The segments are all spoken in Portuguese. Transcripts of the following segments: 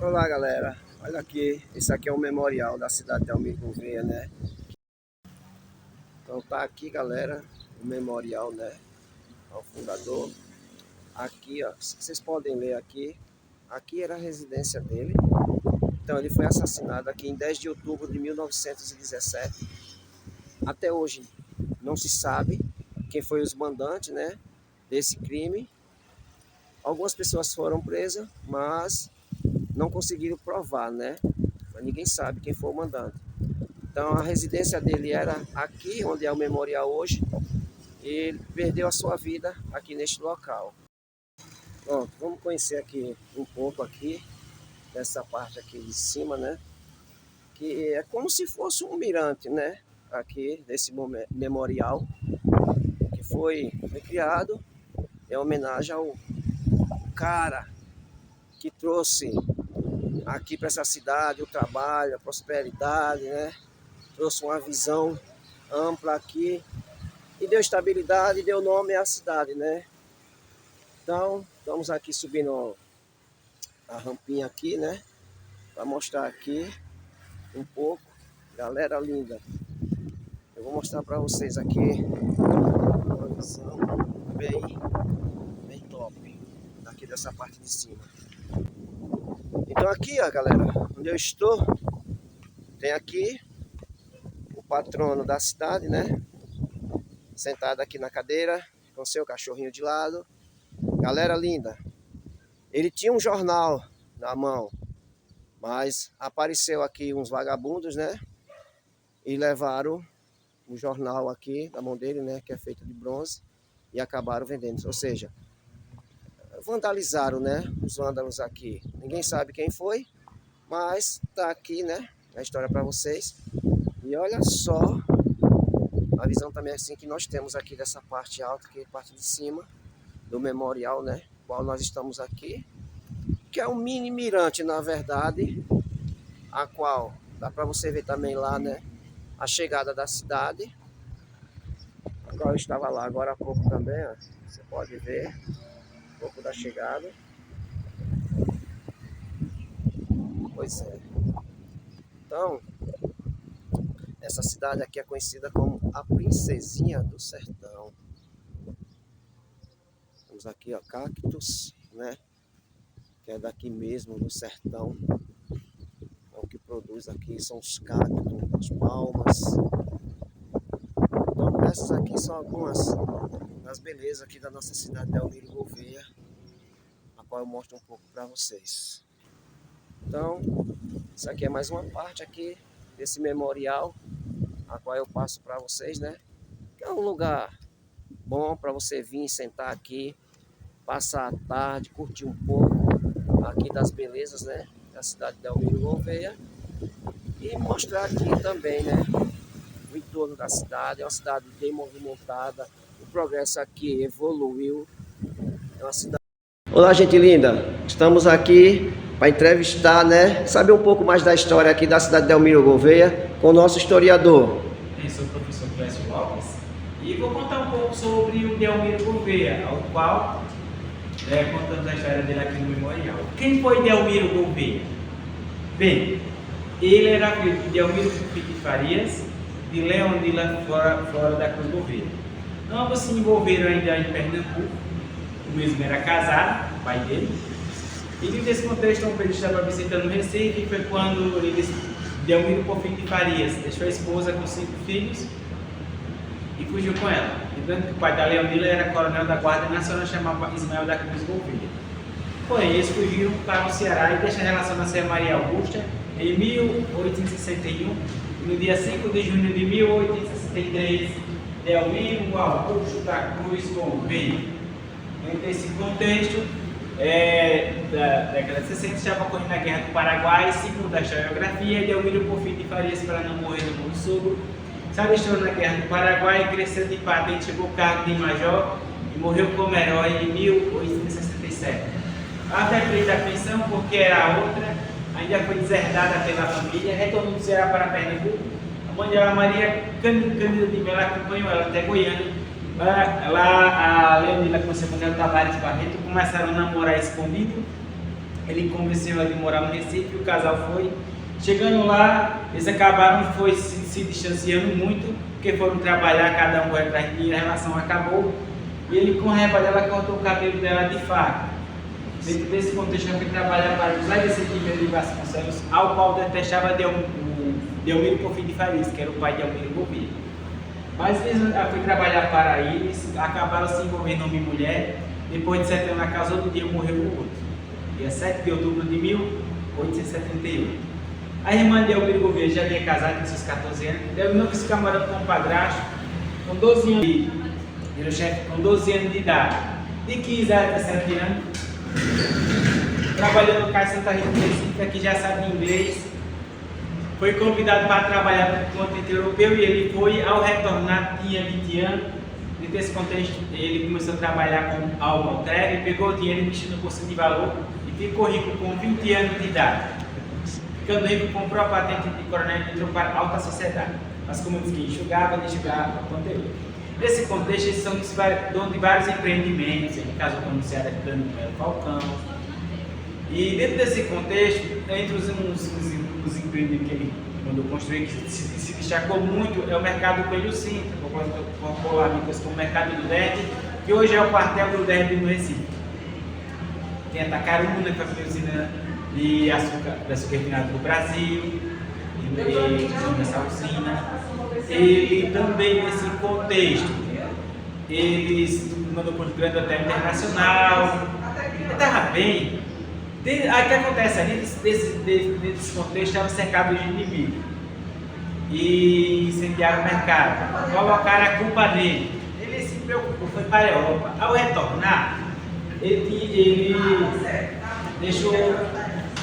Olá galera, olha aqui, esse aqui é o memorial da cidade de Almir Gouveia, né? Então tá aqui galera, o memorial, né, ao fundador. Aqui ó, vocês podem ler aqui, aqui era a residência dele. Então ele foi assassinado aqui em 10 de outubro de 1917. Até hoje não se sabe quem foi os mandantes, né, desse crime. Algumas pessoas foram presas, mas não conseguiram provar, né? Ninguém sabe quem foi o mandante. Então a residência dele era aqui, onde é o memorial hoje, e ele perdeu a sua vida aqui neste local. Pronto, vamos conhecer aqui um pouco aqui, dessa parte aqui de cima, né? Que é como se fosse um mirante, né? Aqui, desse memorial, que foi criado em homenagem ao cara que trouxe aqui para essa cidade o trabalho, a prosperidade, né? Trouxe uma visão ampla aqui e deu estabilidade e deu nome à cidade, né? Então, estamos aqui subindo a rampinha aqui, né? Para mostrar aqui um pouco. Galera linda, eu vou mostrar para vocês aqui uma visão bem, bem top daqui dessa parte de cima. Então aqui, ó, galera, onde eu estou, tem aqui o patrono da cidade, né? Sentado aqui na cadeira, com seu cachorrinho de lado. Galera linda, ele tinha um jornal na mão, mas apareceu aqui uns vagabundos, né? E levaram o jornal aqui na mão dele, né? Que é feito de bronze, e acabaram vendendo. Ou seja, vandalizaram, né? Os vândalos aqui. Ninguém sabe quem foi, mas tá aqui, né? A história para vocês. E olha só a visão também assim que nós temos aqui dessa parte alta, que é a parte de cima do memorial, né? Qual nós estamos aqui, que é um mini mirante, na verdade, a qual dá para você ver também lá, né? A chegada da cidade, a qual eu estava lá agora há pouco também, ó. Você pode ver um pouco da chegada. Pois é. Então, essa cidade aqui é conhecida como a Princesinha do Sertão. Temos aqui, ó, cactos, né? Que é daqui mesmo do sertão. O que produz aqui são os cactos, as palmas. Então essas aqui são algumas das belezas aqui da nossa cidade de Almir Gouveia, a qual eu mostro um pouco para vocês. Então, isso aqui é mais uma parte aqui desse memorial, a qual eu passo para vocês, né? Que é um lugar bom para você vir sentar aqui, passar a tarde, curtir um pouco aqui das belezas, né? Da cidade de Almir Gouveia. E mostrar aqui também, né? O entorno da cidade. É uma cidade bem movimentada. O progresso aqui evoluiu. É uma cidade... Olá, gente linda. Estamos aqui para entrevistar, né? Saber um pouco mais da história aqui da cidade de Almir Gouveia com o nosso historiador. Eu sou o professor Clécio Lopes e vou contar um pouco sobre o Delmiro Gouveia, ao qual contamos a história dele aqui no memorial. Quem foi Delmiro Gouveia? Bem, ele era filho de Delmiro Pique Farias, de Leonila Flora da Cruz Gouveia. Ambos se envolveram ainda em Pernambuco, o mesmo era casado, o pai dele. E nesse contexto, Pedro estava visitando Recife e foi quando Delmiro Pique Farias deixou a esposa com 5 filhos e fugiu com ela. Lembrando que o pai da Leonila era coronel da Guarda Nacional, chamava Ismael da Cruz Gouveia. Porém, eles fugiram para o Ceará e deixaram a relação na Senhora Maria Augusta em 1861. E no dia 5 de junho de 1863, Delmiro Augusto da Cruz Gouveia. Nesse contexto, da década de 60, estava ocorrendo a Guerra do Paraguai, segundo a historiografia, Delmiro Porfírio de Farias, para não morrer no mundo sogro, se alistou na Guerra do Paraguai, cresceu de patente, chegou ao cargo de major e morreu como herói em 1867. Até fez a pensão, porque era outra, ainda foi deserdada pela família, retornou do Ceará para Pernambuco. A mãe dela, Maria Cândida de Melo, acompanhou ela até Goiânia. Lá a Leonila começou com o Tavares Barreto, começaram a namorar escondido. Ele convenceu ela de morar no Recife, o casal foi. Chegando lá, eles acabaram se distanciando muito, porque foram trabalhar, cada um foi atrás de dinheiro, a relação acabou. E ele, com raiva dela, cortou o cabelo dela de faca. Dentro desse contexto, eu fui trabalhar para José Vicente de Vasconcelos, ao qual detestava Delmiro Porfírio de Farias, que era o pai de Delmiro Gouveia. Mas eles fui trabalhar para eles, acabaram se envolvendo homem e mulher. Depois de 7 anos, na casa, outro dia morreu o outro. Dia 7 de outubro de 1878. A irmã de Delmiro Gouveia já havia casado com seus 14 anos. Delmiro que ficava morando com um padrasto, com 12 anos virou chefe com 12 anos de idade. De 15 a 17 anos, trabalhando no Cais Santa Rita de Recife, que já sabe inglês. Foi convidado para trabalhar no continente europeu e ele foi. Ao retornar, tinha 20 anos. Nesse contexto, ele começou a trabalhar com algo altreve, pegou o dinheiro e investiu no curso de valor e ficou rico com 20 anos de idade. Ficando rico, comprou a patente de coronel e entrou para a alta sociedade. Mas como diz que enxugava o conteúdo. Nesse contexto, eles são donos de vários empreendimentos. Ele casou com a anunciada Cano Melo Falcão. E dentro desse contexto, entre os empreendimentos que ele mandou construir, que se destacou muito, é o mercado Coelho Cinta, populares como o mercado do Derby, que hoje é o quartel do Derby no Recife. Tem a Tacaruna, que foi a primeira usina de açúcar refinado do Brasil, e essa usina. Ele também, nesse contexto, eles mandou para o Grande Hotel Internacional. Ele estava bem. Aí o que acontece ali, desse contexto, estava cercado de inimigos e incendiaram o mercado, colocaram a culpa nele. Ele se preocupou, foi para a Europa. Ao retornar, ele deixou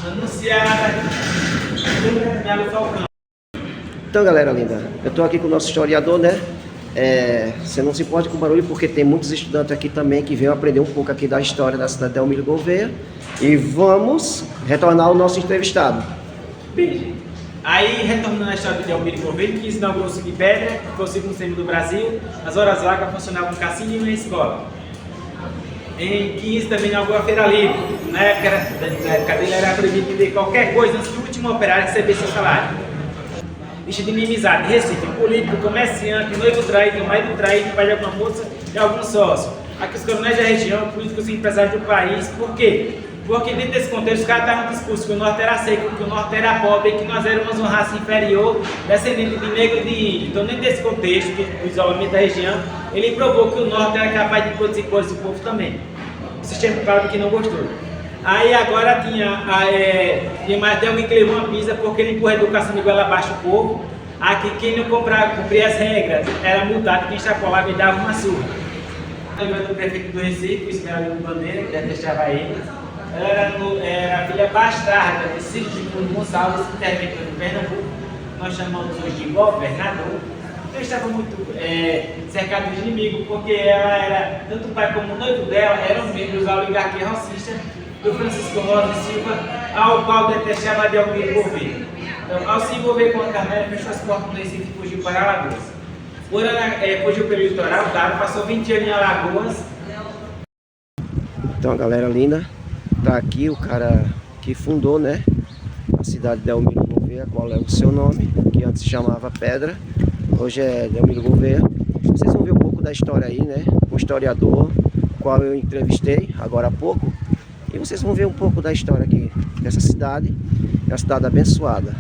anunciada o Melo Falcão. Então, galera linda, eu estou aqui com o nosso historiador, né? Você não se importa com o barulho, porque tem muitos estudantes aqui também que vêm aprender um pouco aqui da história da cidade de Delmiro Gouveia. E vamos retornar ao nosso entrevistado. Bem, gente, aí retornando à história de Delmiro Gouveia, que inaugurou o Cine Pedra, que foi o segundo centro do Brasil. Nas horas vagas funcionava um cassino e uma escola. Em 15 também inaugurou a Feira Livre. Na época dele era proibido vender qualquer coisa antes que o último operário recebesse seu salário. Lista de inimizade, Recife, político, comerciante, noivo traído, marido traído, pai de alguma moça e algum sócio. Aqui os coronéis da região, políticos e empresários do país. Por quê? Porque dentro desse contexto os caras estavam discurso que o norte era seco, que o norte era pobre, que nós éramos uma raça inferior, descendente de negro e de índio. Então dentro desse contexto, do isolamento da região, ele provou que o norte era capaz de produzir coisas e o povo também. O sistema claro que não gostou. Aí agora tinha mais até alguém que levou uma pisa porque ele empurra a educação de goela abaixo o povo. Aqui quem não cumpria as regras era multado, quem extrapolava e dava uma surra. Lembrando do prefeito do Recife, o Esmeralda Bandeira, que detestava ele. Ela era a filha bastarda de Ciro de Bruno Gonçalves, interventor de Pernambuco. Nós chamamos hoje de governador. Ele estava muito cercado de inimigos, porque ela era, tanto o pai como o noivo dela, eram membros da oligarquia rossista do Francisco Rosa e Silva, ao qual detestava Delmiro Gouveia. Então, ao se envolver com a Carmela, fechou as portas do Recife e fugiu para Alagoas. Fugiu pelo litoral, passou 20 anos em Alagoas. Então, galera linda, tá aqui o cara que fundou, né, a cidade de Delmiro Gouveia, qual é o seu nome, que antes se chamava Pedra, hoje é Delmiro Gouveia. Vocês vão ver um pouco da história aí, né, com o historiador, qual eu entrevistei agora há pouco. E vocês vão ver um pouco da história aqui dessa cidade, é uma cidade abençoada.